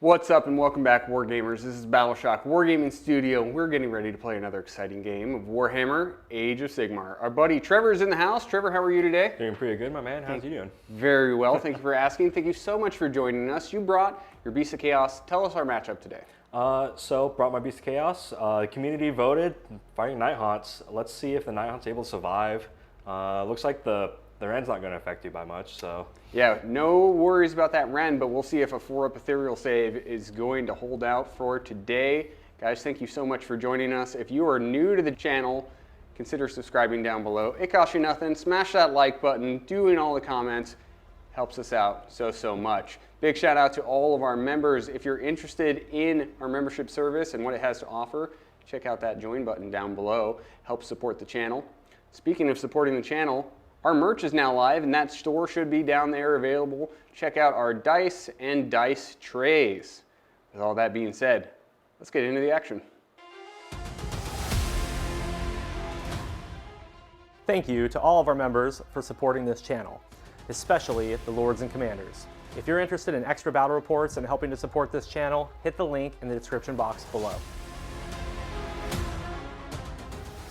What's up and welcome back, Wargamers. This is BattleShock Wargaming Studio, and we're getting ready to play another exciting game of Warhammer Age of Sigmar. Our buddy Trevor is in the house. Trevor, how are you today? Doing pretty good, my man. How's you doing? Very well. Thank you for asking. Thank you so much for joining us. You brought your Beast of Chaos. Tell us our matchup today. So brought my Beast of Chaos. Community voted, fighting Nighthaunts. Let's see if the Nighthaunts able to survive. Looks like the Ren's not going to affect you by much, so. Yeah, no worries about that Ren, but we'll see if a 4-up Ethereal save is going to hold out for today. Guys, thank you so much for joining us. If you are new to the channel, consider subscribing down below. It costs you nothing. Smash that like button. Doing all the comments helps us out so much. Big shout out to all of our members. If you're interested in our membership service and what it has to offer, check out that join button down below. Help support the channel. Speaking of supporting the channel, our merch is now live, and that store should be down there available. Check out our dice and dice trays. With all that being said, let's get into the action. Thank you to all of our members for supporting this channel, especially the Lords and Commanders. If you're interested in extra battle reports and helping to support this channel, hit the link in the description box below.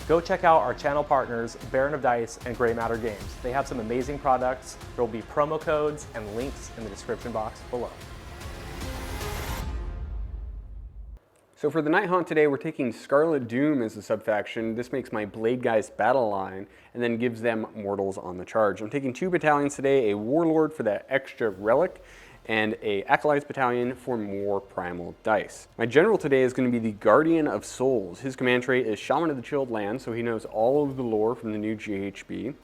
Go check out our channel partners, Baron of Dice and Grey Matter Games. They have some amazing products. There will be promo codes and links in the description box below. So for the Nighthaunt today, we're taking Scarlet Doom as the subfaction. This makes my Bladegeist battle line and then gives them mortals on the charge. I'm taking 2 battalions today, a Warlord for that extra relic, and a Acolytes battalion for more primal dice. My general today is going to be the Guardian of Souls. His command trait is Shaman of the Chilled Land, so he knows all of the lore from the new GHB.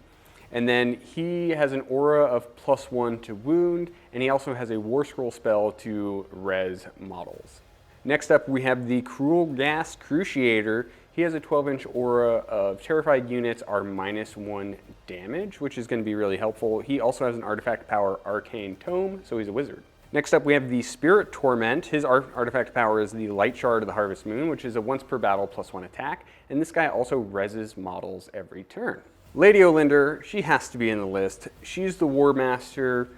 And then he has an aura of +1 to wound, and he also has a War Scroll spell to res models. Next up, we have the Cruel Gas Cruciator. He has a 12-inch aura of terrified units are -1 damage, which is going to be really helpful. He also has an artifact power Arcane Tome, so he's a wizard. Next up, we have the Spirit Torment. His artifact power is the Light Shard of the Harvest Moon, which is a once per battle +1 attack, and this guy also reses models every turn. Lady Olinder, she has to be in the list. She's the War Master.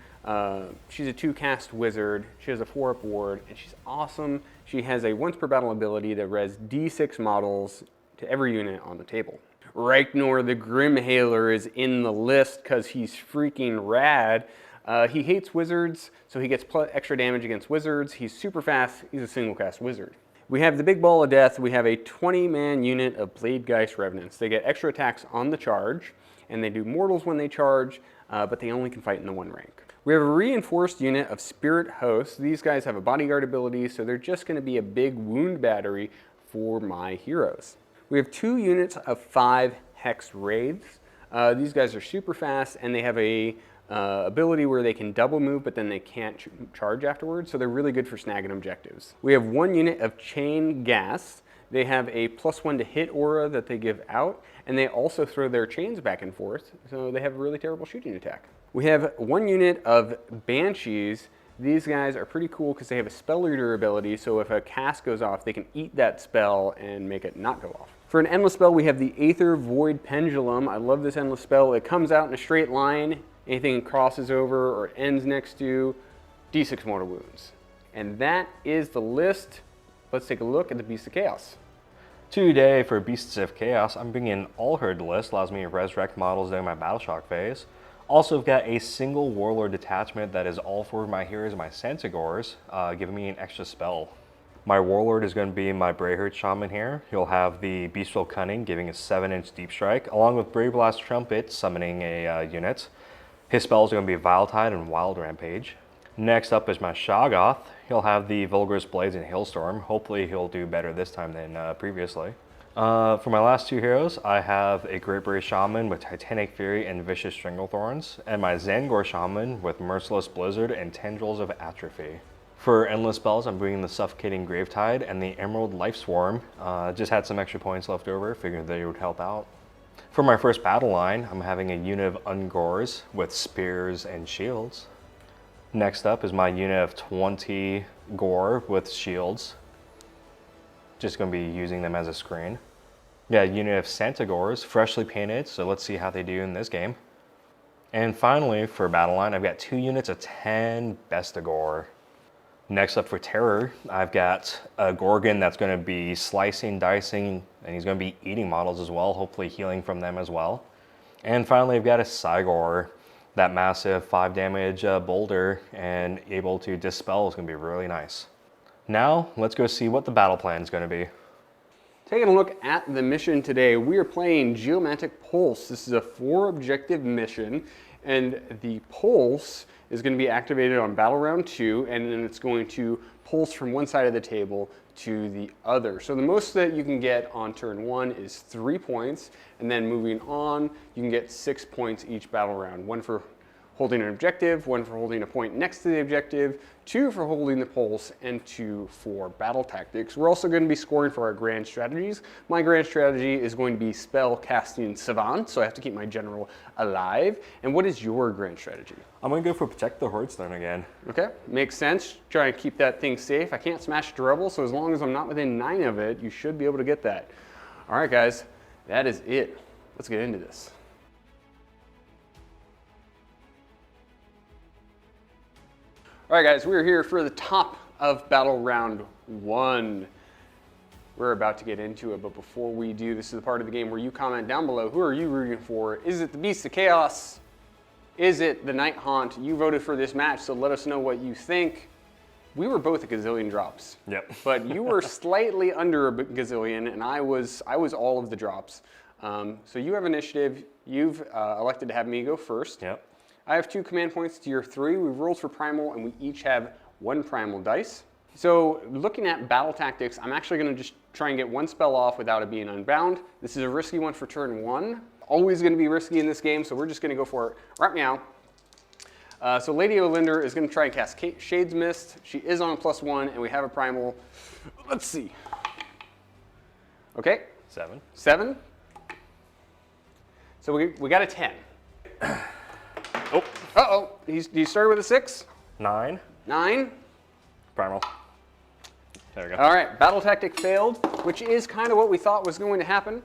She's a 2-cast wizard. She has a 4-up ward, and she's awesome. She has a once per battle ability to res D6 models to every unit on the table. Reignor the Grimhaler is in the list because he's freaking rad. He hates wizards, so he gets extra damage against wizards. He's super fast. He's a single cast wizard. We have the Big Ball of Death. We have a 20-man unit of Bladegeist Revenants. They get extra attacks on the charge, and they do mortals when they charge, but they only can fight in the 1 rank. We have a reinforced unit of Spirit Hosts. These guys have a bodyguard ability, so they're just going to be a big wound battery for my heroes. We have 2 units of 5 Hex Wraiths. These guys are super fast, and they have a ability where they can double move, but then they can't charge afterwards, so they're really good for snagging objectives. We have 1 unit of Chain Gas. They have a +1 to hit aura that they give out, and they also throw their chains back and forth, so they have a really terrible shooting attack. We have 1 unit of Banshees. These guys are pretty cool because they have a spell reader ability, so if a cast goes off, they can eat that spell and make it not go off. For an endless spell, we have the Aether Void Pendulum. I love this endless spell. It comes out in a straight line. Anything it crosses over or ends next to, D6 mortal wounds. And that is the list. Let's take a look at the Beast of Chaos. Today for Beasts of Chaos, I'm bringing an all-herd list. Allows me to resurrect models during my BattleShock phase. Also, I've got a single Warlord detachment that is all 4 of my heroes and my Centaurs, giving me an extra spell. My Warlord is going to be my Brayherd Shaman here. He'll have the Bestial Cunning, giving a 7-inch deep strike, along with Brave Blast Trumpet, summoning a unit. His spells are going to be Vile Tide and Wild Rampage. Next up is my Shoggoth. He'll have the Vulgarous Blades and Hailstorm. Hopefully he'll do better this time than previously. For my last 2 heroes, I have a Great Brave Shaman with Titanic Fury and Vicious Stranglethorns, and my Zangor Shaman with Merciless Blizzard and Tendrils of Atrophy. For endless spells, I'm bringing the Suffocating Gravetide and the Emerald Life Swarm. Just had some extra points left over, figured they would help out. For my first battle line, I'm having a unit of Ungors with Spears and Shields. Next up is my unit of 20 Gore with Shields. Just going to be using them as a screen. Yeah, a unit of Centaurs, freshly painted, so let's see how they do in this game. And finally, for battle line, I've got 2 units of 10 Bestigor. Next up for terror, I've got a Gorgon that's going to be slicing, dicing, and he's going to be eating models as well, hopefully healing from them as well. And finally, I've got a Sigmar, that massive 5 damage boulder, and able to dispel is going to be really nice. Now, let's go see what the battle plan is going to be. Taking a look at the mission today, we are playing Geomantic Pulse. This is a 4-objective mission, and the pulse is going to be activated on battle round 2, and then it's going to pulse from one side of the table to the other. So the most that you can get on turn 1 is 3 points, and then moving on, you can get 6 points each battle round. 1 for holding an objective, 1 for holding a point next to the objective, 2 for holding the pulse, and 2 for battle tactics. We're also going to be scoring for our grand strategies. My grand strategy is going to be spell casting savant, so I have to keep my general alive. And what is your grand strategy? I'm going to go for protect the Hordestone again. Okay, makes sense. Try and keep that thing safe. I can't smash the rebel, so as long as I'm not within 9 of it, you should be able to get that. All right, guys, that is it. Let's get into this. All right, guys, we're here for the top of battle round 1. We're about to get into it, but before we do, this is the part of the game where you comment down below, who are you rooting for? Is it the Beast of Chaos? Is it the Nighthaunt? You voted for this match, so let us know what you think. We were both a gazillion drops. Yep. But you were slightly under a gazillion, and I was all of the drops. So you have initiative. You've elected to have me go first. Yep. I have 2 command points to your 3. We've rolled for primal, and we each have 1 primal dice. So looking at battle tactics, I'm actually going to just try and get 1 spell off without it being unbound. This is a risky one for turn 1. Always going to be risky in this game, so we're just going to go for it right meow. So Lady Olinder is going to try and cast Shade's Mist. She is on a +1, and we have a primal. Let's see. Okay. 7. 7. So we got a 10. Oh. Uh-oh. He started with a 6. 9. 9. Primal. There we go. All right. Battle tactic failed, which is kind of what we thought was going to happen.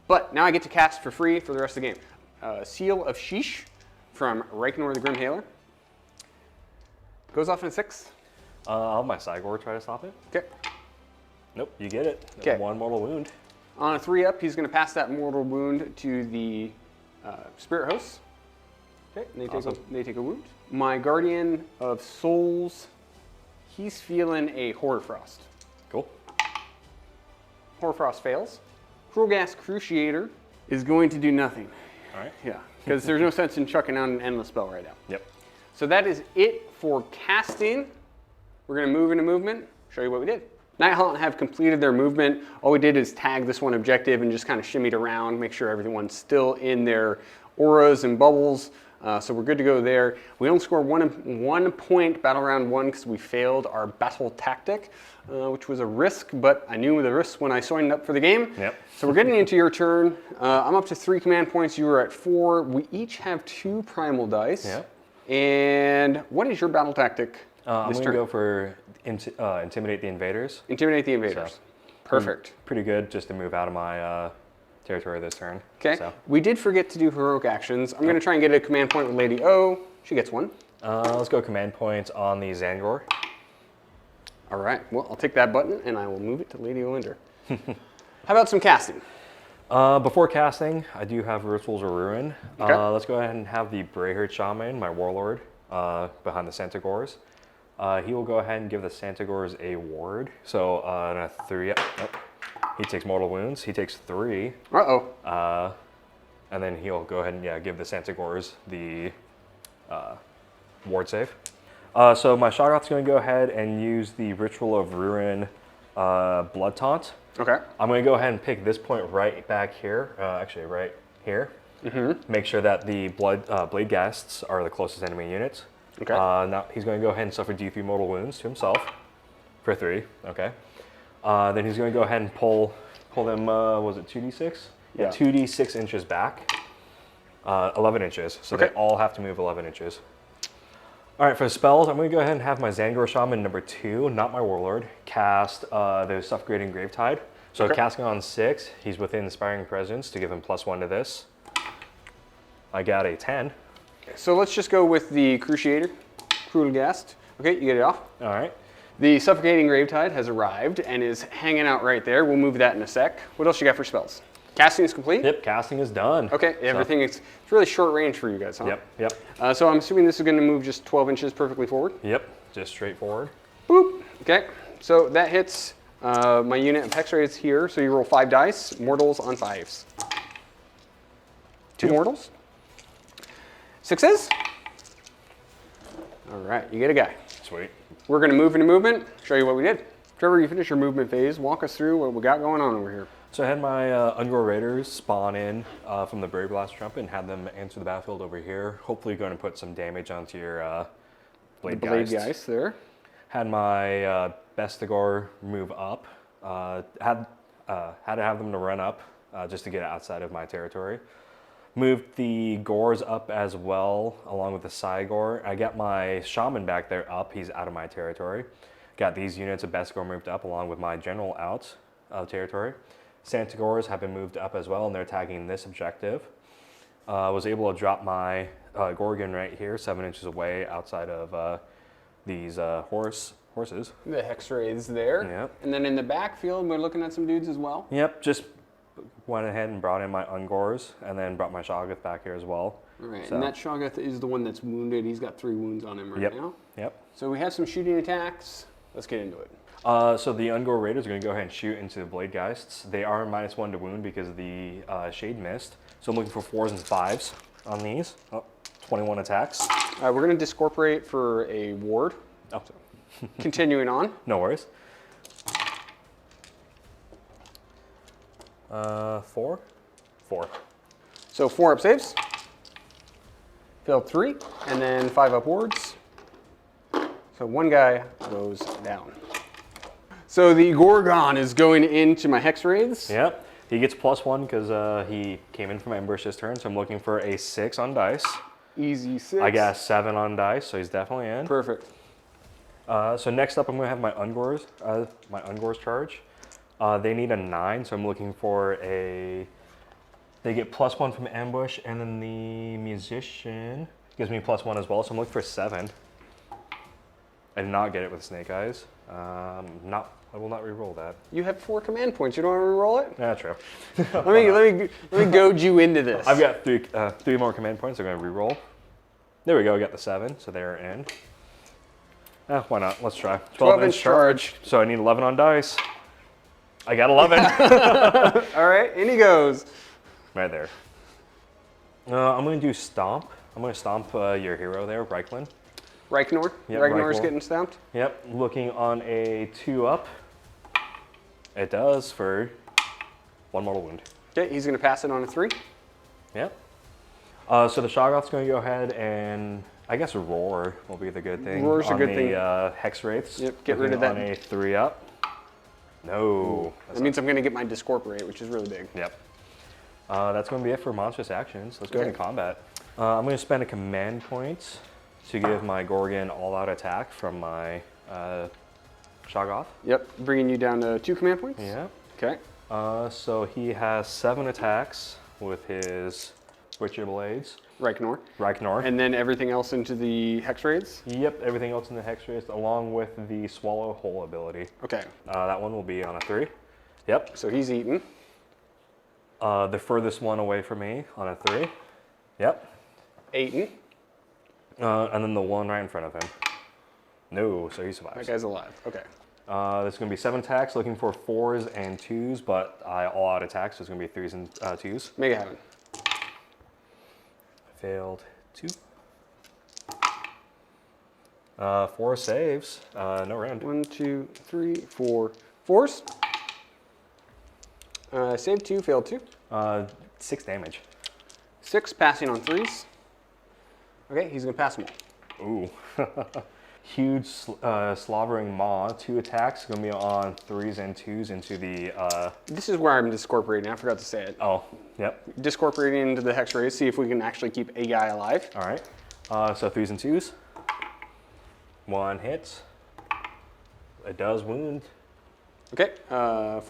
But now I get to cast for free for the rest of the game. Seal of Sheesh from Reikenor the Grimhailer. Goes off in a 6. I'll have my Sigmar try to stop it. Okay. Nope, you get it. 'Kay. 1 mortal wound. On a 3-up, he's going to pass that mortal wound to the Spirit Host. Okay, and they take a wound. My Guardian of Souls, he's feeling a Horrorfrost. Cool. Horrorfrost fails. Krulgas Cruciator is going to do nothing. All right. Yeah, because there's no sense in chucking out an endless spell right now. Yep. So that is it for casting. We're going to move into movement, show you what we did. Nighthaunt have completed their movement. All we did is tag this one objective and just kind of shimmied around, make sure everyone's still in their auras and bubbles. So we're good to go there. We only scored 1 point battle round 1 because we failed our battle tactic, which was a risk, but I knew the risk when I signed up for the game. Yep. So we're getting into your turn. I'm up to 3 command points. You were at 4. We each have 2 primal dice. Yep. And what is your battle tactic I'm this going to turn? go for Intimidate the Invaders. Intimidate the invaders. So, Perfect. Pretty good just to move out of my territory this turn. Okay. So, We did forget to do heroic actions. I'm going to try and get a command point with Lady O. She gets 1. let's go command points on the Zangor. All right. Well, I'll take that button and I will move it to Lady Olinder. How about some casting? Before casting, I do have Rituals of Ruin. Okay. Let's go ahead and have the Brayherd Shaman, my warlord, behind the Santagors. He will go ahead and give the Santagors a ward. So on a 3, he takes mortal wounds. He takes 3. Uh-oh. And then he'll go ahead and give the Santagors the ward save. So my Shoggoth's going to go ahead and use the Ritual of Ruin Blood Taunt. Okay. I'm going to go ahead and pick this point right back here, actually right here. Mm-hmm. Make sure that the Blade Ghasts are the closest enemy units. Okay. Now he's going to go ahead and suffer D3 mortal wounds to himself for 3. Okay. Then he's going to go ahead and pull them, was it 2d6? Yeah. 2d6 inches back, 11 inches. So Okay. they all have to move 11 inches. All right, for the spells, I'm going to go ahead and have my Zangor Shaman number 2, not my Warlord, cast the Suffocating Gravetide. So Okay. casting on 6, he's within Inspiring Presence to give him +1 to this. I got a 10. So let's just go with the Cruciator, Krulgast. Okay, you get it off. All right. The Suffocating Gravetide has arrived and is hanging out right there. We'll move that in a sec. What else you got for spells? Casting is complete? Yep, casting is done. Okay, everything is it's really short range for you guys, huh? Yep. So I'm assuming this is going to move just 12 inches perfectly forward? Yep, just straightforward. Boop. Okay, so that hits my unit of hex rays here. So you roll 5 dice, mortals on 5s. 2 mortals. 6s. All right, you get a guy. Sweet. We're going to move into movement, show you what we did. Trevor, you finished your movement phase. Walk us through what we got going on over here. So I had my Ungor Raiders spawn in from the Brave Blast Trumpet and had them enter the battlefield over here. Hopefully going to put some damage onto your Blade Geist there. Had my Bestigor move up. Had to have them to run up just to get outside of my territory. Moved the Gors up as well, along with the Cygor. I got my Shaman back there up. He's out of my territory. Got these units of Bestigor moved up, along with my General out of territory. Santagors have been moved up as well, and they're attacking this objective. Was able to drop my Gorgon right here, 7 inches away outside of these horses. The hex rays there. Yep. And then in the backfield, we're looking at some dudes as well. Yep, just went ahead and brought in my Ungors, and then brought my Shoggoth back here as well. All right, So- and that Shoggoth is the one that's wounded. He's got 3 wounds on him right now. Yep. So we have some shooting attacks. Let's get into it. So the Ungor Raiders are going to go ahead and shoot into the Blade Geists. They are -1 to wound because of the Shade Mist. So I'm looking for 4s and 5s on these. 21 attacks. We're going to discorporate for a ward. Oh, Continuing on. no worries. 4. So 4 up saves. Failed 3, and then 5 up wards. So 1 guy goes down. So the Gorgon is going into my hex wraiths. Yep. He gets +1 because he came in from ambush this turn. So I'm looking for a 6 on dice. Easy 6. I got a 7 on dice, so he's definitely in. Perfect. So next up, I'm going to have my Ungors charge. They need a 9, so I'm looking for a... They get +1 from ambush, and then the Musician gives me +1 as well, so I'm looking for 7. I did not get it with Snake Eyes. I will not re-roll that. You have 4 command points. You don't want to re-roll it? Yeah, true. Let me goad you into this. I've got 3 more command points. I'm going to re-roll. There we go. I got the 7, so they're in. Why not? Let's try. 12-inch charge. So I need 11 on dice. I got 11. All right, in he goes. Right there. I'm going to do Stomp. I'm going to stomp your hero there, Reiklin. Reichnor. Yep, Reichnor is Reichnor. getting stomped. Yep, looking on a 2 up. It does for 1 mortal wound. Okay, he's going to pass it on a 3. Yep. So the Shoggoth's going to go ahead and, I guess, Roar will be the good thing. Roar's a good thing. Hex Wraiths. Yep, get rid of Looking that. On a 3 up. No. That means I'm going to get my Discorporate, which is really big. Yep. That's going to be it for monstrous actions. Let's go Okay. into combat. I'm going to spend a command point to give my Gorgon all-out attack from my Shoggoth. Yep, bringing you down to 2 command points. Yeah. Okay. So he has 7 attacks with his Witcher Blades. Reichnor. Reichnar. And then everything else into the Hex Raids. Yep, everything else in the Hex Race, along with the Swallow Whole ability. Okay, That one will be on a 3. Yep. so he's eaten. The furthest one away from me on a 3. Yep. Eaten. And then the one right in front of him. No, so he survives. That guy's alive. Okay. There's going to be 7 attacks, looking for 4s and 2s, but all out attacks, so it's going to be 3s and 2s. Make it happen. Failed 2. 4 saves. No round. 1, 2, 3, 4. 4s. Save 2, failed 2. 6 damage. 6, passing on 3s. Okay, he's gonna pass them all. Ooh. Huge slobbering maw. 2 attacks. Going to be on 3s and 2s into the... This is where I'm discorporating. I forgot to say it. Oh, yep. Discorporating into the Hex Rays, see if we can actually keep a guy alive. All right. So 3s and 2s. 1 hits. It does wound. Okay, 4.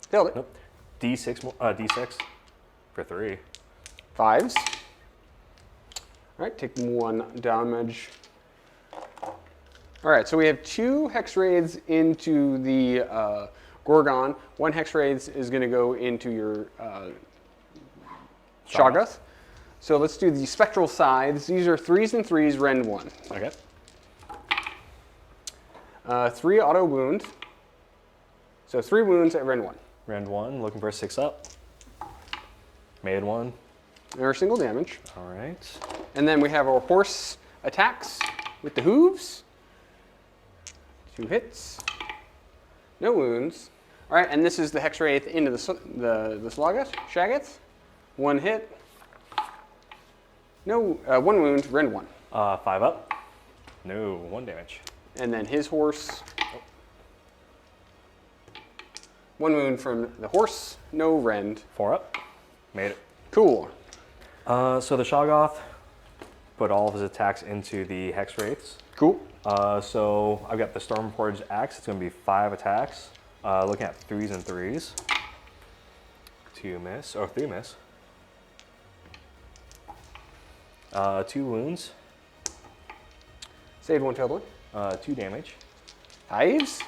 Failed it. Nope. D6 for 3. 5s. All right, take 1 damage. All right, so we have 2 Hex Raids into the Gorgon. 1 Hex Raids is going to go into your Shoggoth. So let's do the Spectral Scythes. These are 3s and 3s, rend 1. Okay. 3 auto wound. So 3 wounds at rend 1. Rend 1, looking for a 6-up. Made 1. Or single damage. All right. And then we have our horse attacks with the hooves. 2 hits. No wounds. All right, and this is the Hex Wraith into the Shaggoth. 1 hit. No, 1 wound, rend 1. 5-up. No, 1 damage. And then his horse. 1 wound from the horse, no rend. 4-up. Made it. Cool. So the Shoggoth put all of his attacks into the Hex Wraiths. Cool. So I've got the Stormforged Axe. It's going to be 5 attacks. Looking at 3s and 3s. 2 miss, or 3 miss. 2 wounds. Saved 1, failed 1. 2 damage. 5s.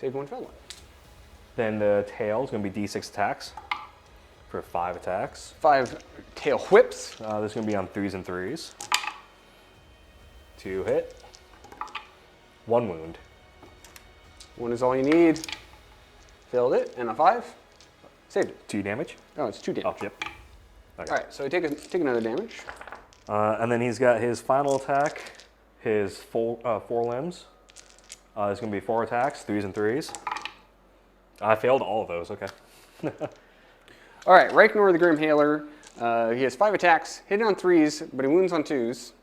Saved 1, failed 1. Then the tail is going to be D6 attacks for 5 attacks. 5 tail whips. This is going to be on 3s and 3s. 2 hit. 1 wound. 1 is all you need. Failed it, and a 5. Saved it. 2 damage. Oh, it's 2 damage. Oh, yep. Okay. All right, so take another damage. And then he's got his final attack, his full 4 limbs. It's going to be 4 attacks, 3s and 3s. I failed all of those, okay. All right, Reichnor the Grim Hailer. He has 5 attacks, hitting on 3s, but he wounds on 2s.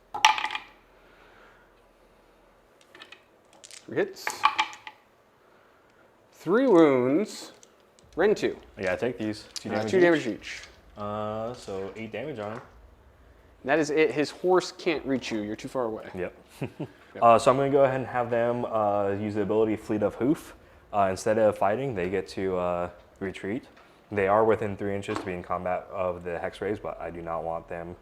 3 hits. 3 wounds. Rend 2. Yeah, take these. 2 damage. 2 damage each. So 8 damage on him. That is it. His horse can't reach you. You're too far away. Yep. So I'm going to go ahead and have them use the ability Fleet of Hoof. Instead of fighting, they get to retreat. They are within 3 inches to be in combat of the Hex Rays, but I do not want them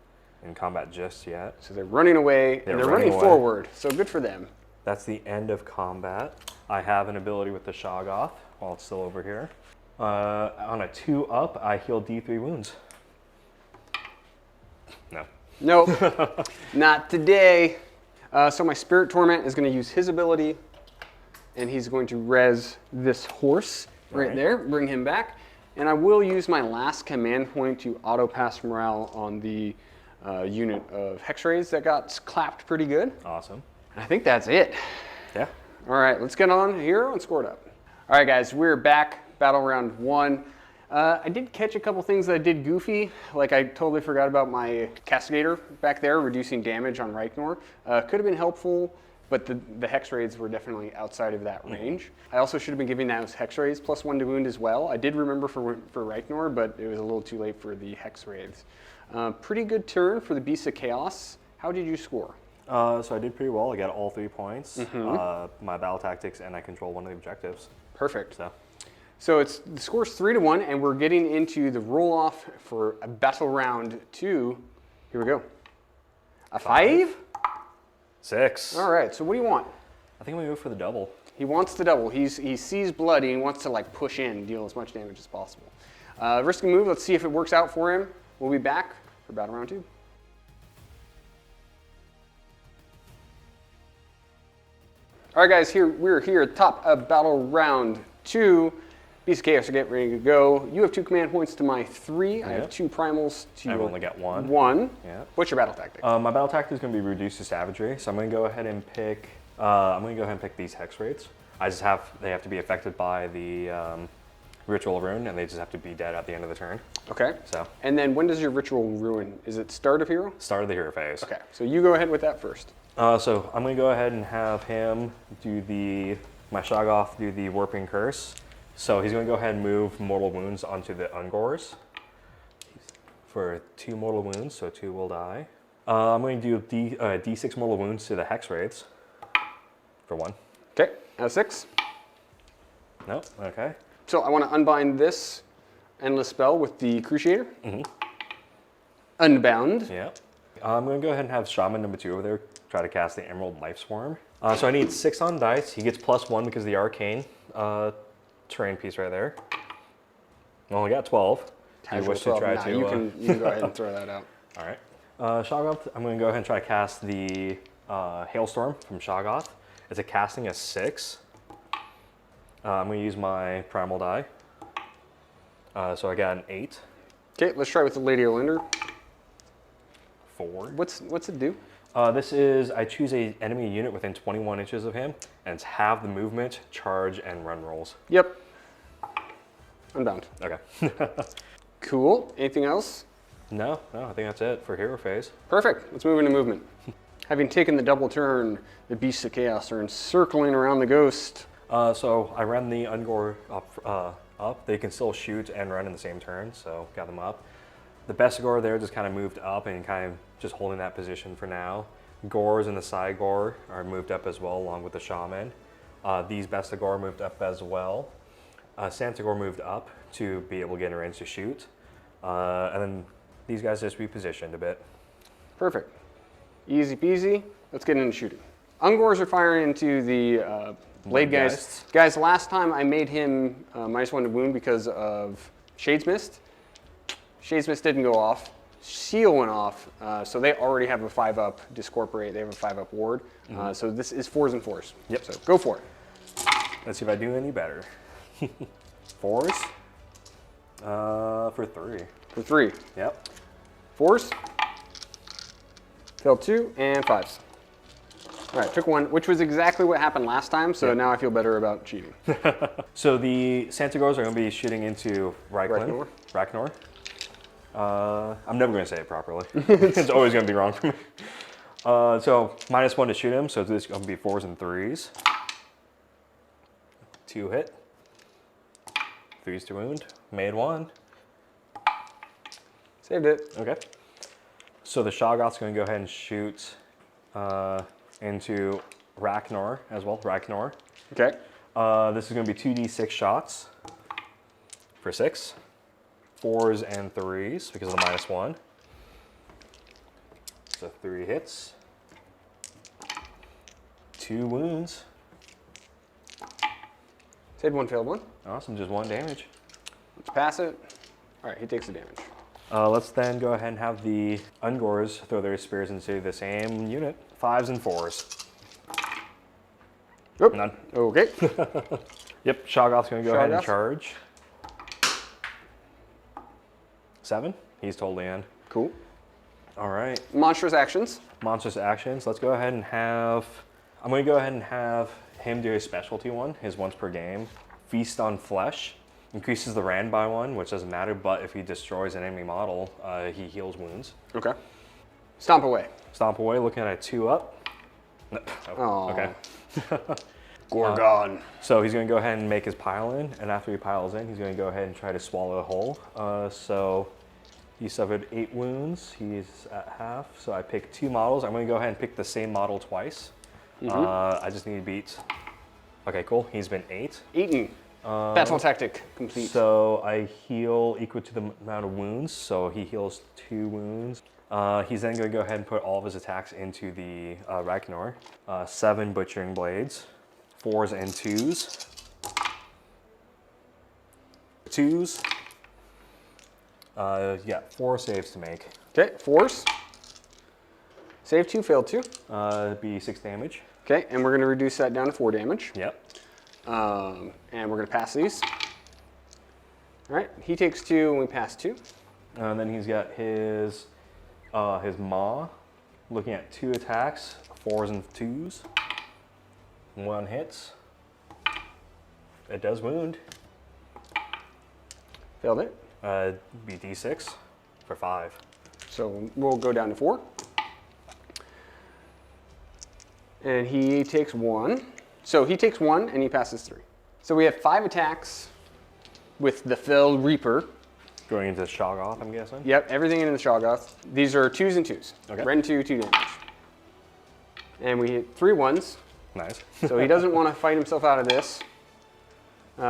in combat just yet. So they're running away, and they're running forward. So good for them. That's the end of combat. I have an ability with the Shoggoth while it's still over here. On a 2-up, I heal D3 wounds. No. Nope, not today. So my Spirit Torment is going to use his ability, and he's going to res this horse right there, bring him back. And I will use my last command point to auto-pass morale on the unit of Hex Rays that got clapped pretty good. Awesome. And I think that's it. Yeah. All right, let's get on here and score it up. All right, guys, we're back. Battle round 1. I did catch a couple things that I did goofy, like I totally forgot about my Castigator back there, reducing damage on Reichnor. Could have been helpful, but the Hex Raids were definitely outside of that range. I also should have been giving those Hex Raids +1 to wound as well. I did remember for Reichnor, but it was a little too late for the Hex Raids. Pretty good turn for the Beasts of Chaos. How did you score? So I did pretty well. I got all 3 points, my battle tactics, and I control one of the objectives. Perfect. So the score's 3-1, and we're getting into the roll-off for a battle round 2. Here we go. A 5? 6. All right, so what do you want? I think I'm gonna go for the double. He wants the double. He sees blood, and he wants to like push in, deal as much damage as possible. Risk a move. Let's see if it works out for him. We'll be back for battle round 2. All right, guys, we're here at top of battle round 2. Beast of Chaos are getting ready to go. You have 2 command points to my 3. I have 2 primals to I've your only got 1. 1. Yeah. What's your battle tactic? My battle tactic is going to be reduced to savagery, so I'm going to go ahead and pick. These Hex Raids. They have to be affected by the Ritual Rune, and they just have to be dead at the end of the turn. Okay. So. And then when does your Ritual Ruin? Is it start of hero? Start of the hero phase. Okay. So you go ahead with that first. So I'm going to go ahead and have him do my Shoggoth do the Warping Curse. So he's going to go ahead and move Mortal Wounds onto the Ungors for 2 Mortal Wounds, so 2 will die. I'm going to do D6 Mortal Wounds to the Hex Raids for 1. Okay, 6. No, okay. So I want to unbind this Endless Spell with the Cruciator. Unbound. Yeah. I'm going to go ahead and have Shaman number 2 over there try to cast the Emerald Life Swarm. So I need 6 on dice. He gets +1 because of the Arcane terrain piece right there. Well, we got 12. Do you Casual wish to 12. try Nah, to? you can go ahead and throw that out. All right. Shoggoth, I'm going to go ahead and try to cast the Hailstorm from Shoggoth. It's a casting of 6. I'm going to use my Primal die. So I got an 8. Okay, let's try with the Lady Olinder. 4. What's it do? This is, I choose a enemy unit within 21 inches of him, and it's half the movement, charge, and run rolls. Yep. Unbound. Okay. Cool. Anything else? No, I think that's it for hero phase. Perfect. Let's move into movement. Having taken the double turn, the Beasts of Chaos are encircling around the ghost. So I ran the Ungor up. They can still shoot and run in the same turn, so got them up. The Bestigor there just kind of moved up and kind of just holding that position for now. Gors and the Cygor are moved up as well, along with the Shaman. These Bestigor moved up as well. Santagor moved up to be able to get in range to shoot. And then these guys just repositioned a bit. Perfect. Easy peasy. Let's get into shooting. Ungors are firing into the Blade guys. Geists. Guys, last time I made him -1 to wound because of Shades Mist. Shades Mist didn't go off. Seal went off, so they already have a 5-up Discorporate. They have a 5-up ward. So this is 4s and 4s. Yep. So go for it. Let's see if I do any better. 4s for 3. For 3. Yep. 4s. Failed 2 and 5s. All right, took 1, which was exactly what happened last time. So Yep. now I feel better about cheating. So the Santagors are going to be shooting into Ragnar. I'm never going to say it properly. It's always going to be wrong for me. So -1 to shoot him. So this is going to be 4s and 3s. 2 hit. 3s to wound. Made 1. Saved it. Okay. So the Shoggoth's going to go ahead and shoot into Ragnar as well. Ragnar. Okay. This is going to be 2d6 shots for 6. 4s and 3s because of the -1. So 3 hits. 2 wounds. Saved 1, failed 1. Awesome, just 1 damage. Let's pass it. All right, he takes the damage. Let's then go ahead and have the Ungors throw their spears into the same unit. 5s and 4s. Oop. None. Okay. Yep, Shoggoth's going to go ahead and Shoggoth. charge. 7. He's totally in. Cool. All right. Monstrous actions. Monstrous actions. Let's go ahead and have. I'm going to go ahead and have him do a specialty one, his once per game. Feast on Flesh. Increases the Rand by 1, which doesn't matter, but if he destroys an enemy model, he heals wounds. Okay. Stomp away. Stomp away, looking at a 2-up. No. Aw. Okay. Gorgon. So he's going to go ahead and make his pile in, and after he piles in, he's going to go ahead and try to swallow a whole. So he suffered 8 wounds. He's at half. So I picked 2 models. I'm going to go ahead and pick the same model twice. I just need to beat. Okay, cool. He's been 8. Eaten. Battle tactic complete. So I heal equal to the amount of wounds. So he heals 2 wounds. He's then going to go ahead and put all of his attacks into the Ragnar. 7 Butchering Blades. 4s and 2s. 2s. Yeah, 4 saves to make. Okay, 4s. Save 2, failed 2. It'd be 6 damage. Okay, and we're going to reduce that down to 4 damage. Yep. And we're going to pass these. All right, he takes 2 and we pass 2. And then he's got his Maw, looking at 2 attacks, 4s and 2s. 1 hits. It does wound. Failed it. Be d6 for 5. So we'll go down to 4. And he takes 1. So he takes 1 and he passes 3. So we have 5 attacks with the Fell Reaper. Going into the Shoggoth, I'm guessing? Yep, everything in the Shoggoth. These are 2s and 2s. Okay. Rend 2, 2 damage. And we hit 3 1s. Nice. So he doesn't want to fight himself out of this.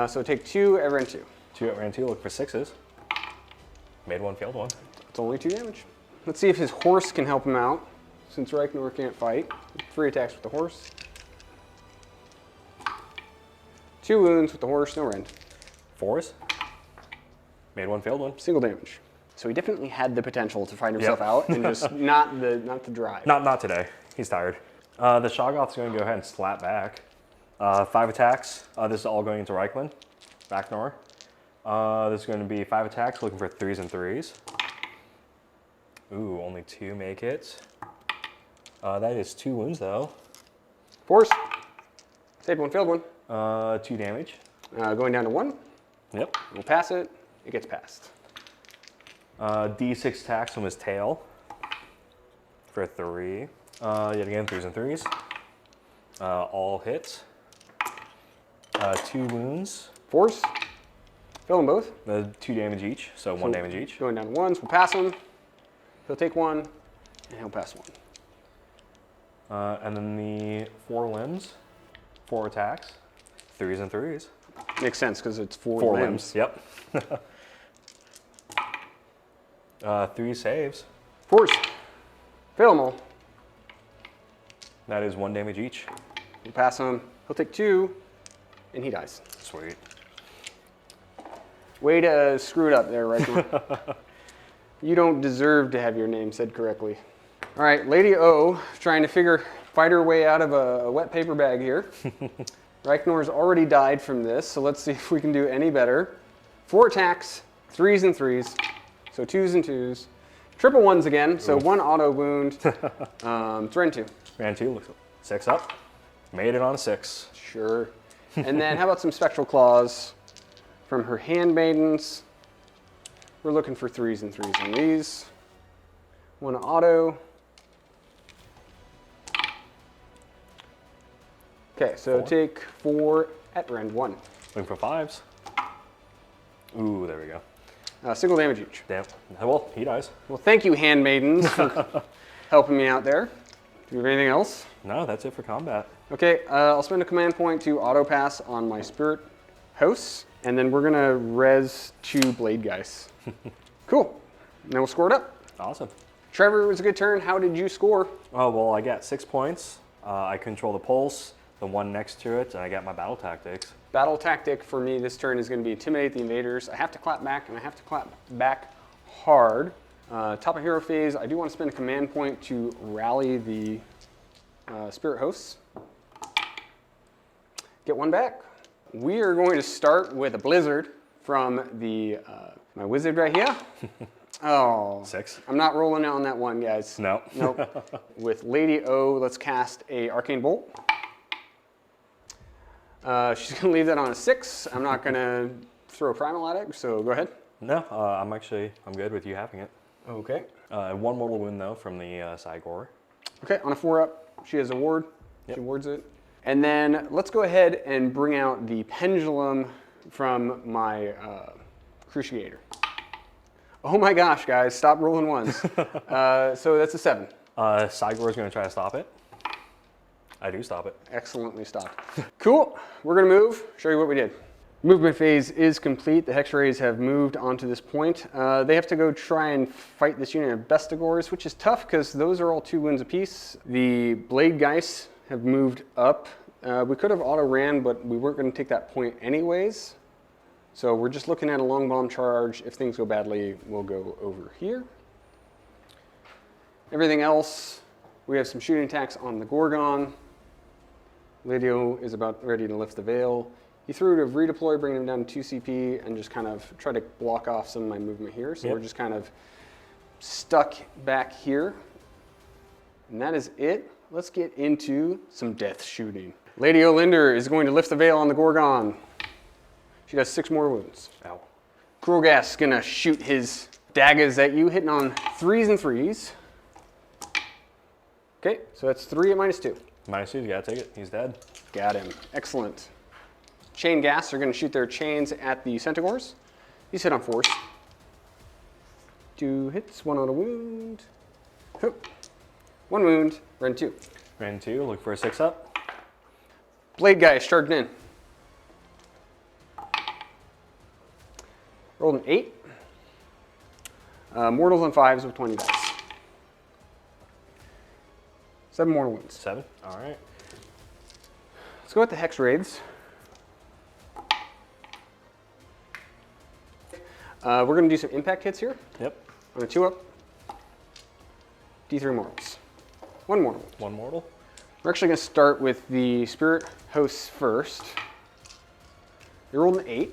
So take 2 at Rend 2. 2 at Rand 2, look for 6s. Made 1, failed 1. It's only 2 damage. Let's see if his horse can help him out. since Reichner can't fight. 3 attacks with the horse. 2 wounds with the horse, no rend. 4s. Made 1, failed 1. Single damage. So he definitely had the potential to fight himself out, and just not the drive. Not today. He's tired. The Shoggoth's going to go ahead and slap back. 5 attacks. This is all going into Reichman. Ragnar. This is going to be 5 attacks, looking for 3s and 3s. Ooh, only 2 make it. That is 2 wounds though. Force. Saved 1, failed 1. 2 damage. Going down to 1. Yep. We'll pass it. It gets passed. D6 attacks from his tail for 3. Yet again, 3s and 3s. All hits. 2 wounds. Force. Fill them both. 2 damage each, so 1 damage each. Going down to 1s. We'll pass him. He'll take 1, and he'll pass 1. And then the 4 limbs, 4 attacks, 3s and 3s. Makes sense because it's 4 limbs. Yep. 3 saves. Force. Fail them all. That is 1 damage each. We'll pass him. He'll take 2, and he dies. Sweet. Way to screw it up there, right? You don't deserve to have your name said correctly. All right, Lady O, trying to fight her way out of a wet paper bag here. Reichnar's already died from this, so let's see if we can do any better. 4 attacks, 3s and 3s, so 2s and 2s. Triple 1s again, so 1 auto wound. It's Ren 2. Ren 2, looks 6 up. Made it on a 6. Sure. And then how about some Spectral Claws from her Handmaidens? We're looking for 3s and 3s on these. 1 auto. Okay, so 4. take 4 at Rend 1. Looking for 5s. Ooh, there we go. Single damage each. Damn. Well, he dies. Well, thank you, Handmaidens, for helping me out there. Do you have anything else? No, that's it for combat. Okay, I'll spend a command point to auto pass on my Spirit Hosts, and then we're gonna res 2 Blade Guys. Cool. Now we'll score it up. Awesome. Trevor, it was a good turn. How did you score? Oh, well, I got 6 points. I control the pulse, the one next to it, and I got my battle tactics. Battle tactic for me this turn is going to be Intimidate the Invaders. I have to clap back, and I have to clap back hard. Top of hero phase, I do want to spend a command point to rally the Spirit Hosts. Get 1 back. We are going to start with a Blizzard from the my wizard right here. Oh, 6. I'm not rolling on that one, guys. No. Nope. With Lady O, let's cast a Arcane Bolt. She's going to leave that on a 6. I'm not going to throw a Primal at it, so go ahead. No, I'm good with you having it. Okay. 1 mortal wound, though, from the Sigmar. Okay, on a 4-up, she has a ward. Yep. She wards it. And then let's go ahead and bring out the Pendulum from my Cruciator. Oh my gosh, guys, stop rolling 1s. So that's a 7. Sigmar is going to try to stop it. I do stop it. Excellently stopped. Cool, we're gonna move, show you what we did. Movement phase is complete. The Hex Rays have moved onto this point. They have to go try and fight this unit of Bestigors, which is tough because those are all 2 wounds apiece. The Blade Geist have moved up. We could have auto-ran, but we weren't gonna take that point anyways. So we're just looking at a long bomb charge. If things go badly, we'll go over here. Everything else, we have some shooting attacks on the Gorgon. Lydio is about ready to lift the veil. He threw to redeploy, bringing him down to 2 CP, and just kind of try to block off some of my movement here. So we're just kind of stuck back here. And that is it. Let's get into some death shooting. Lady Olinder is going to lift the veil on the Gorgon. She does 6 more wounds. Ow. Krulgas is gonna shoot his daggers at you, hitting on 3s and 3s. Okay, so that's 3 at -2. -2, you gotta take it. He's dead. Got him. Excellent. Chain Gas are going to shoot their chains at the Centaurs. He's hit on force. 2 hits, 1 on a wound. Hoop. 1 wound, Ren 2. Ren 2, look for a 6-up. Blade Guy charged in. Rolled an 8. Mortals on 5s with 20 dice. 7 mortal wounds. 7. All right. Let's go with the Hex Wraiths. We're going to do some impact hits here. Yep. On a 2-up. D3 mortals. 1 mortal. 1 mortal. We're actually going to start with the Spirit Hosts first. They rolled an 8.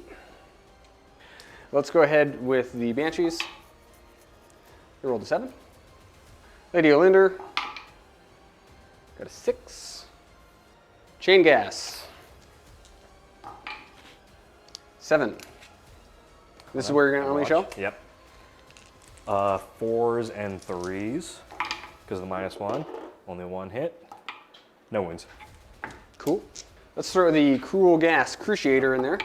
Let's go ahead with the Banshees. They rolled a 7. Lady Olinder. Got a 6. Chain Gas. 7. This is where you're going to only show? Yep. 4s and 3s because of the -1. Only 1 hit. No wounds. Cool. Let's throw the Cruel Gas Cruciator in there.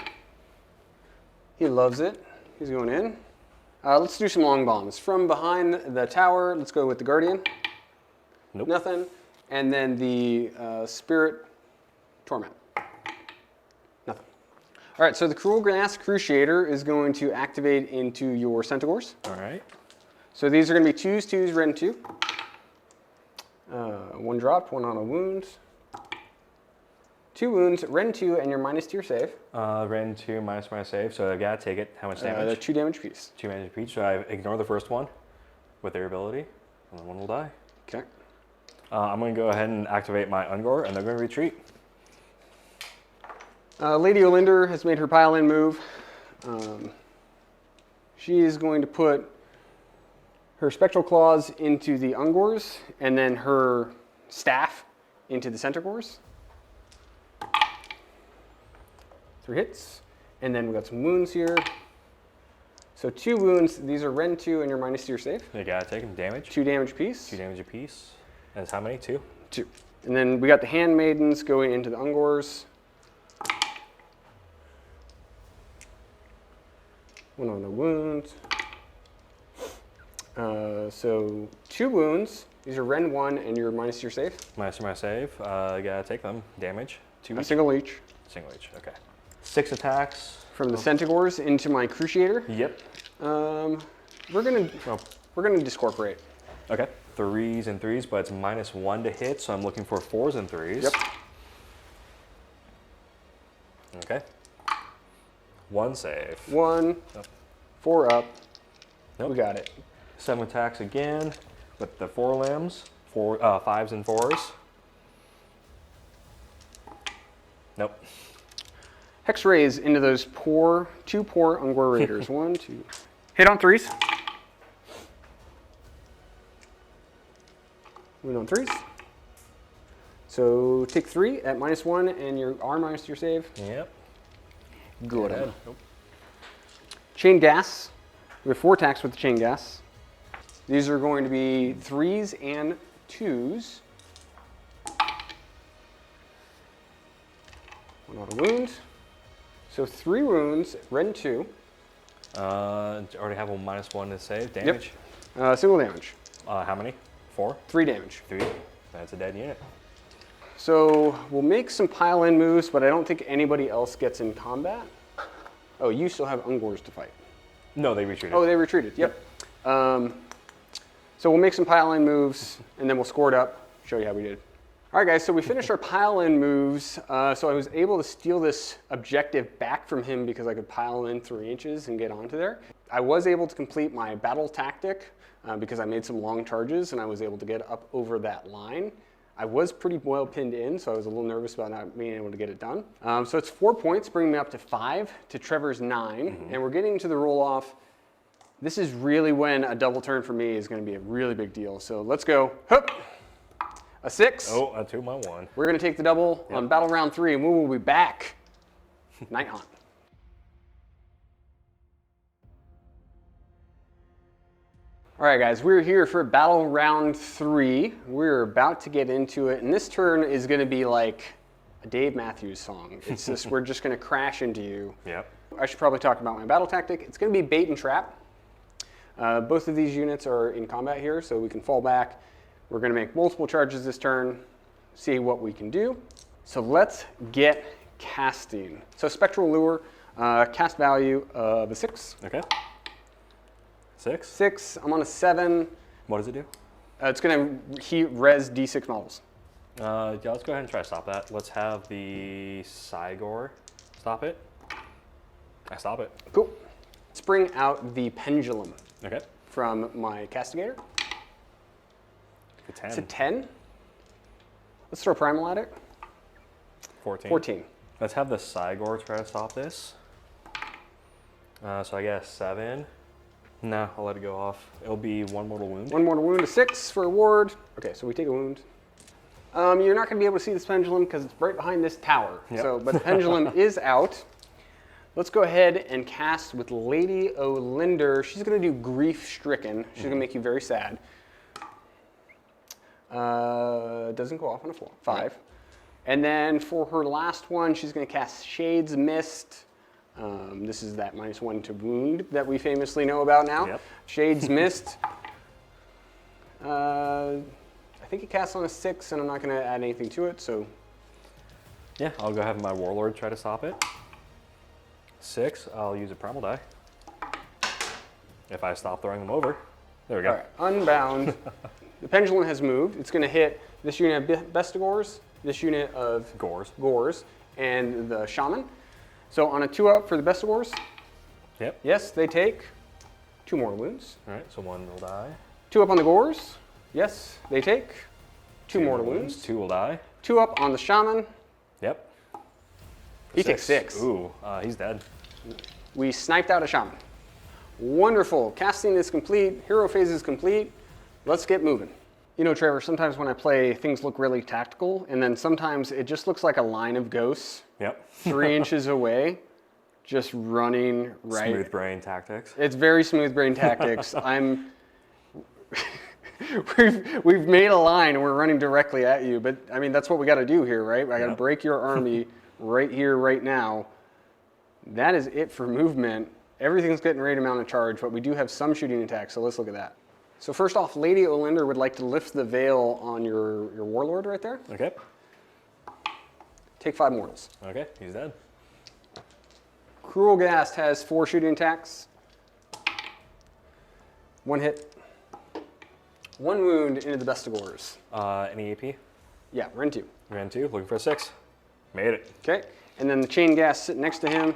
He loves it. He's going in. Let's do some long bombs. From behind the tower, let's go with the Guardian. Nope. Nothing. And then the Spirit Torment. Nothing. All right, so the Cruel Gas Cruciator is going to activate into your Centaurs. All right. So these are going to be 2s, 2s, red and 2. 1 dropped, 1 on a wound. 2 wounds, red and 2, and you're minus to your save. Ren 2 minus my save, so I gotta take it. How much damage? They're 2 damage piece. 2 damage each. So I ignore the first one with their ability, and then 1 will die. Okay. I'm gonna go ahead and activate my Ungor, and they're gonna retreat. Lady Olinder has made her pile-in move. She is going to put her Spectral Claws into the Ungors, and then her staff into the Centaurs. 3 hits, and then we got some wounds here. So 2 wounds. These are Ren 2, and you're minus to your save. You gotta take them. Damage. 2 damage piece. 2 damage apiece. And it's how many? 2? 2. And then we got the Handmaidens going into the Ungors. 1 on the wound. So 2 wounds. These are Ren 1, and you're minus your save. Minus my save. I gotta take them. Damage. 2 A each. single each. Single each. Okay. 6 attacks. From the Centaurs into my Cruciator. Yep. We're gonna discorporate. Okay. 3s and 3s, but it's -1 to hit, so I'm looking for 4s and 3s. Yep. Okay. 1 save. 1, Nope. 4 up. Nope. We got it. 7 attacks again with the 4 limbs. 5s and 4s. Nope. Hex Rays into those two poor Ungor Raiders. 1, 2. Hit on 3s. Win on 3s. So take 3 at -1, and you are minus your save. Yep. Good. ahead. Nope. Chain Gas. We have 4 attacks with the Chain Gas. These are going to be 3s and 2s. 1 on a wound. So 3 wounds, Ren 2. Already have a -1 to save. Damage. Yep. Single damage. How many? 4? 3 damage. 3. That's a dead unit. So we'll make some pile-in moves, but I don't think anybody else gets in combat. Oh, you still have Ungors to fight. No, they retreated. Oh, they retreated. Yep. So we'll make some pile-in moves, and then we'll score it up, show you how we did. All right, guys, so we finished our pile-in moves. So I was able to steal this objective back from him because I could pile in 3 inches and get onto there. I was able to complete my battle tactic because I made some long charges, and I was able to get up over that line. I was pretty well pinned in, so I was a little nervous about not being able to get it done. So it's 4 points, bringing me up to 5 to Trevor's 9, and we're getting to the roll-off. This is really when a double turn for me is going to be a really big deal. So let's go. Hup! A 6. Oh, a 2 my 1. We're going to take the double on battle round 3, and we will be back. Nighthaunt. All right, guys, we're here for battle round 3. We're about to get into it, and this turn is going to be like a Dave Matthews song. It's just, we're just going to crash into you. Yep. I should probably talk about my battle tactic. It's going to be bait and trap. Both of these units are in combat here, so we can fall back. We're going to make multiple charges this turn, see what we can do. So let's get casting. So Spectral Lure, cast value of a 6. Okay. 6. 6, I'm on a 7. What does it do? It's going to res D6 models. Yeah, let's go ahead and try to stop that. Let's have the Sigmar stop it. I stop it. Cool. Let's bring out the Pendulum Okay. from my Castigator. A 10. It's a 10. Let's throw Primal at it. 14. 14. Let's have the Sigmar try to stop this. So I guess 7. No, I'll let it go off. It'll be 1 mortal wound. 1 mortal wound, a 6 for a ward. Okay, so we take a wound. You're not going to be able to see this Pendulum because it's right behind this tower. Yep. So, but the Pendulum is out. Let's go ahead and cast with Lady Olinder. She's going to do Grief Stricken. She's going to make you very sad. Doesn't go off on a 4. 5. Right. And then for her last one, she's going to cast Shades Mist. This is that -1 to wound that we famously know about now. Yep. Shades Mist. I think it casts on a 6, and I'm not going to add anything to it, so. Yeah, I'll go have my Warlord try to stop it. 6, I'll use a Primal die. If I stop throwing them over. There we go. All right, unbound. The Pendulum has moved. It's going to hit this unit of Bestigors, this unit of Gores, and the Shaman. So on a 2-up for the Bestigors, Yep. yes, they take 2 more wounds. All right, so 1 will die. 2-up on the Gores, yes, they take 2 mortal wounds. 2 will die. 2-up on the Shaman, Yep. he takes 6. Ooh, he's dead. We sniped out a Shaman. Wonderful. Casting is complete. Hero phase is complete. Let's get moving. You know, Trevor, sometimes when I play, things look really tactical, and then sometimes it just looks like a line of ghosts Yep. 3 inches away, just running right. Smooth brain tactics. It's very smooth brain tactics. We've made a line and we're running directly at you, but I mean, that's what we got to do here, right? I got to Yep. break your army right here, right now. That is it for movement. Everything's getting ready to mount a charge, but we do have some shooting attacks, so let's look at that. So first off, Lady Olinder would like to lift the veil on your Warlord right there. Okay. Take 5 mortals. Okay, he's dead. Cruel Ghast has 4 shooting attacks. 1 hit. 1 wound into the Bestigors. Any AP? Yeah, we're in 2. Ran 2, looking for a 6. Made it. Okay, and then the Chain Ghast sitting next to him.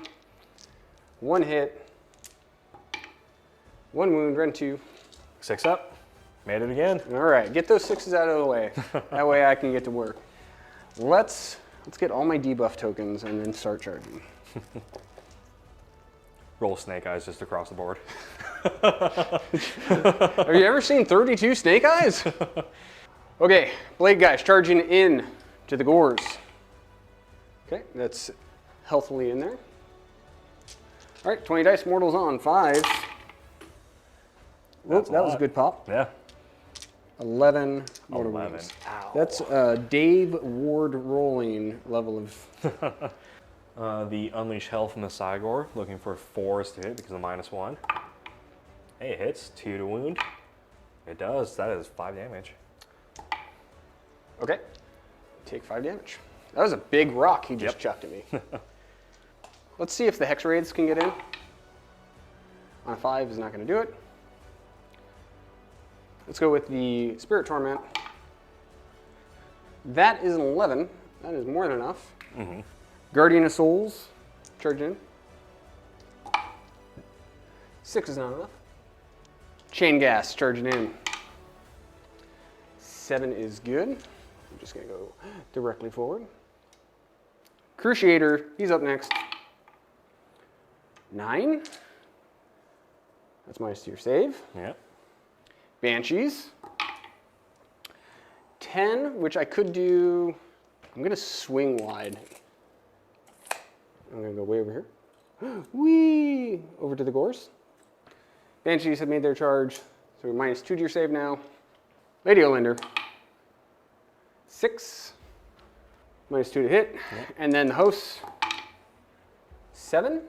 1 hit. 1 wound, run 2. 6 up. Made it again. All right, get those 6s out of the way. That way I can get to work. Let's get all my debuff tokens and then start charging. Roll Snake Eyes just across the board. Have you ever seen 32 Snake Eyes? Okay, Blade Guys charging in to the Gores. Okay, that's healthily in there. All right, 20 dice, mortals on, 5. Whoop, that was a good pop. Yeah. 11 mortal 11. wounds. Ow. That's Dave Ward rolling level of. The Unleash Hell from the Sigmar, looking for 4s to hit because of -1. Hey, it hits. 2 to wound. It does. That is 5 damage. Okay, take 5 damage. That was a big rock he just Yep. chucked at me. Let's see if the Hex Raids can get in. On a 5 is not going to do it. Let's go with the Spirit Torment. That is an 11. That is more than enough. Mm-hmm. Guardian of Souls, charge in. 6 is not enough. Chain Gas, charging in. 7 is good. I'm just going to go directly forward. Cruciator, he's up next. 9. That's minus to your save. Yep. Banshees. 10, which I could do. I'm going to swing wide. I'm going to go way over here. Whee! Over to the Gores. Banshees have made their charge. So we're minus 2 to your save now. Lady Olinder. 6. Minus 2 to hit. Yep. And then the hosts. 7.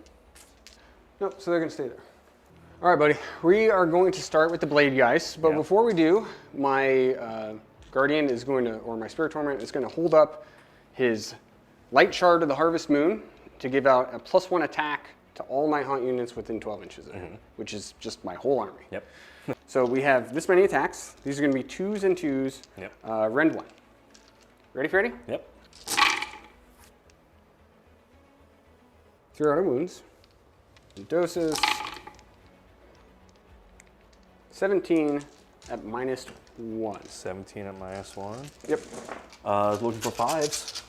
Nope, so they're going to stay there. All right, buddy. We are going to start with the Blade Guys. But Yep. before we do, my Guardian is going to, or my Spirit Torment is going to hold up his Light Shard of the Harvest Moon to give out a +1 attack to all Nighthaunt units within 12 inches of him, which is just my whole army. Yep. So we have this many attacks. These are going to be 2s and 2s. Yep. Rend 1. Ready, Freddy? Yep. 0 to wounds. Doses. 17 at -1. 17 at -1. Yep. Looking for 5s.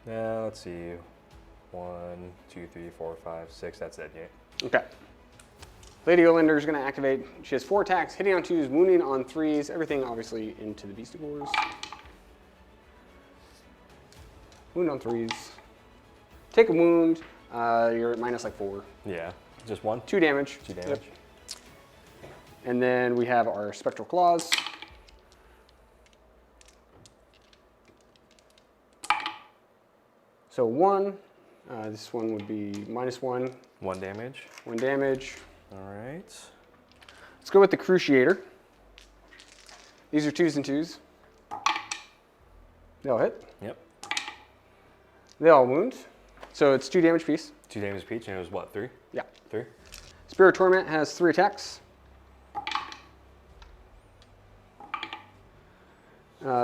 Yeah, let's see. 1, 2, 3, 4, 5, 6. That's it, yeah. Okay. Lady Olander is going to activate. She has 4 attacks, hitting on 2s, wounding on 3s, everything obviously into the Beastigores. Wound on 3s. Take a wound. You're at -4. Yeah. Just 1? 2 damage. 2 damage. Yep. And then we have our Spectral Claws. So 1. This one would be -1. 1 damage. 1 damage. All right. Let's go with the Cruciator. These are 2s and 2s. They all hit. Yep. They all wound. So it's 2 damage piece. 2 damage each, and it was what, 3? Yeah. 3? Spirit Torment has 3 attacks.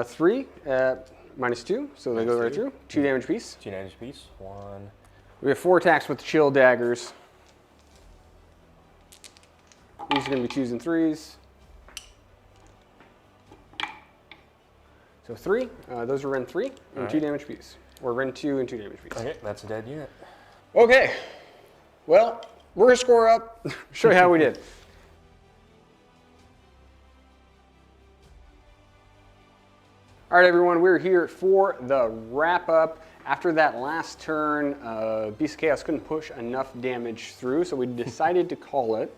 3 at -2, so they go right through. 2 damage piece. 2 damage piece. 1. We have 4 attacks with Chill Daggers. These are going to be 2s and 3s. So 3. Those are Ren 3 and All 2 right. damage piece. Or Ren 2 and 2 damage piece. Okay, that's a dead unit. Okay. Well, we're going to score up. Show you how we did. All right, everyone, we're here for the wrap up. After that last turn, Beast of Chaos couldn't push enough damage through, so we decided to call it.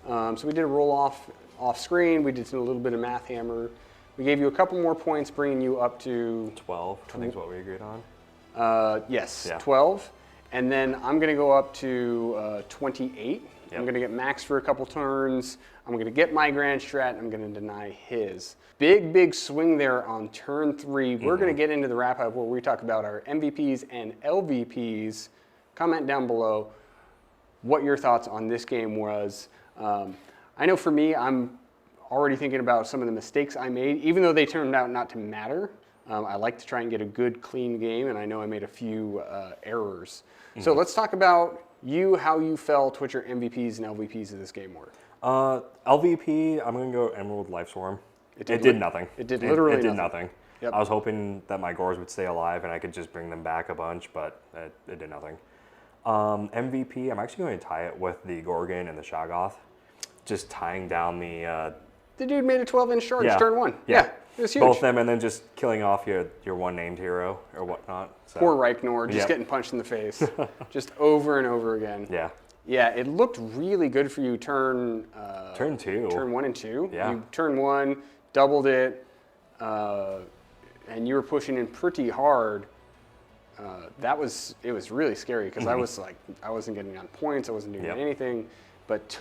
So we did a roll off screen. We did a little bit of Math Hammer. We gave you a couple more points, bringing you up to 12, I think is what we agreed on. yes, Yeah. 12. And then I'm going to go up to 28. Yep. I'm going to get Max for a couple turns. I'm going to get my Grand Strat, and I'm going to deny his. Big swing there on turn 3. We're going to get into the wrap-up where we talk about our MVPs and LVPs. Comment down below what your thoughts on this game was. I know for me, I'm already thinking about some of the mistakes I made, even though they turned out not to matter. I like to try and get a good, clean game, and I know I made a few errors. So let's talk about how you felt, what your MVPs and LVPs of this game were. LVP, I'm going to go Emerald Lifeswarm. It did nothing. It did literally It did nothing. nothing. Yep. I was hoping that my Gores would stay alive and I could just bring them back a bunch, but it did nothing. MVP, I'm actually going to tie it with the Gorgon and the Shoggoth. Just tying down the... The dude made a 12-inch charge Yeah. turn 1. Yeah. It was huge. Both them, and then just killing off your one named hero or whatnot. So. Poor Reichnor, just Yep. getting punched in the face, just over and over again. Yeah. Yeah, it looked really good for you turn 2. Turn 1 and 2. Yeah. You turn 1, doubled it, and you were pushing in pretty hard. It was really scary because I was like, I wasn't getting on points, I wasn't doing Yep. anything. But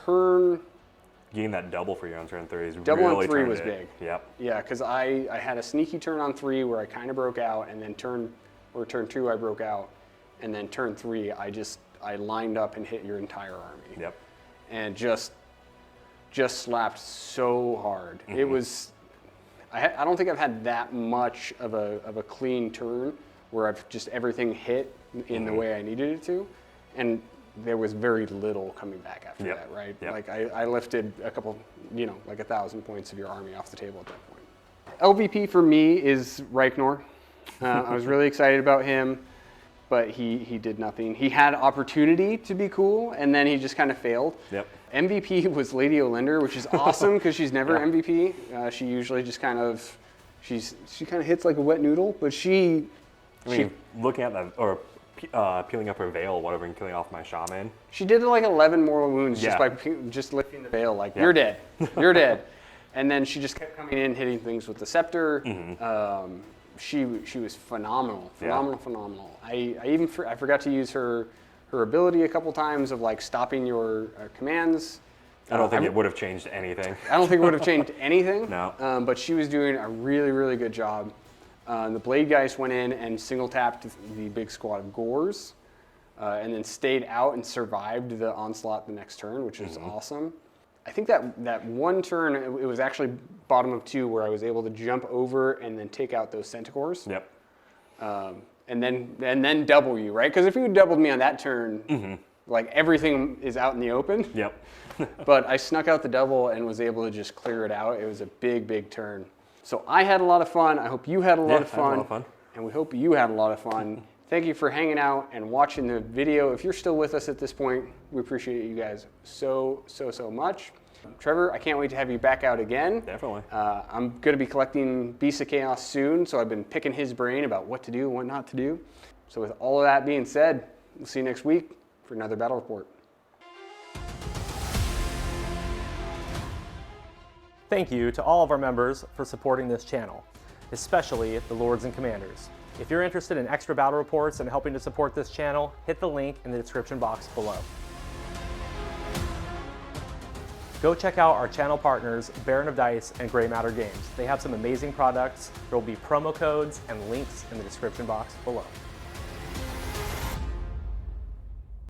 Getting that double for you on turn 3 is double really on 3 turned was it. big. Yep. Yeah, because I had a sneaky turn on 3 where I kind of broke out, and then turn 2 I broke out, and then turn 3 I lined up and hit your entire army. Yep. And just slapped so hard. It was, I don't think I've had that much of a clean turn where I've just everything hit in the way I needed it to, and there was very little coming back after Yep. that, right? Yep. Like I lifted a couple, like 1,000 points of your army off the table at that point. LVP for me is Reichnor. I was really excited about him, but he did nothing. He had opportunity to be cool, and then he just kind of failed. Yep. MVP was Lady Olinder, which is awesome because she's never Yeah. MVP. She usually just she kind of hits like a wet noodle, but she Looking at that, or peeling up her veil, whatever, and killing off my shaman. She did like 11 mortal wounds just Yeah. by just lifting the veil, like, Yeah. you're dead, you're dead. And then she just kept coming in, hitting things with the scepter. She was phenomenal. I forgot to use her ability a couple times of like stopping your commands. I don't think it would have changed anything. I don't think it would have changed anything. No. But she was doing a really good job. The Blade Geist went in and single tapped the big squad of Gores, and then stayed out and survived the onslaught the next turn, which is awesome. I think that one turn, it was actually bottom of 2 where I was able to jump over and then take out those Centaurs. Yep. And then double you, right? Because if you had doubled me on that turn, like everything is out in the open. Yep. But I snuck out the double and was able to just clear it out. It was a big, big turn. So I had a lot of fun. I hope you had a lot of fun. I had a lot of fun. And we hope you had a lot of fun. Thank you for hanging out and watching the video. If you're still with us at this point, we appreciate you guys so much. Trevor, I can't wait to have you back out again. Definitely. I'm going to be collecting Beasts of Chaos soon, so I've been picking his brain about what to do and what not to do. So with all of that being said, we'll see you next week for another battle report. Thank you to all of our members for supporting this channel, especially the Lords and Commanders. If you're interested in extra battle reports and helping to support this channel, hit the link in the description box below. Go check out our channel partners, Baron of Dice and Grey Matter Games. They have some amazing products. There will be promo codes and links in the description box below.